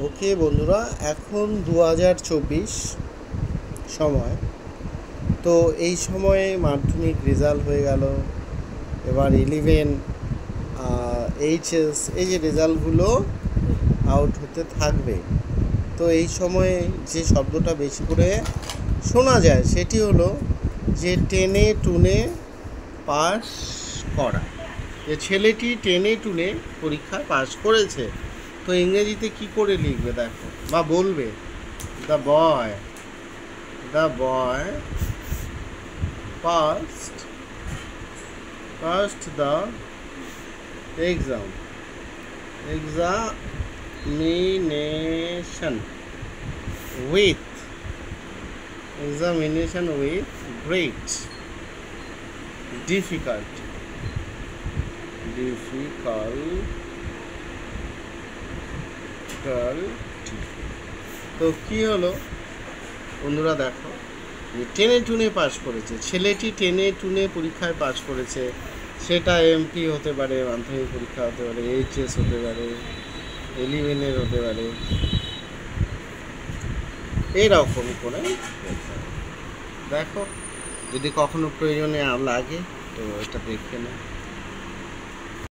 ওকে বন্ধুরা, এখন 2024 সময়। তো এই সময়ে মাধ্যমিক রেজাল্ট হয়ে গেল। এবার 11 এইচএস এই যে রেজাল্টগুলো আউট হতে থাকবে। তো এই সময়ে যে শব্দটা বেশি করে শোনা যায় সেটি হলো যে টেনে টুনে পাস করা। যে ছেলেটি টেনে টুনে পরীক্ষায় পাস করেছে। তো ইংরেজিতে কি করে লিখবে দেখো বা বলবে? The boy past the examination with great difficulty. তো কি হলো বন্ধুরা, দেখো টেনে টুনে পাস করেছে, ছেলেটি টেনে টুনে পরীক্ষায় পাস করেছে। সেটা এমপি হতে পারে, মাধ্যমিক পরীক্ষা হতে পারে, এইচএস হতে পারে, 11-এর হতে পারে, এইরকম করে দেখো। যদি কখনো প্রয়োজনে লাগে তো এটা দেখে নাও।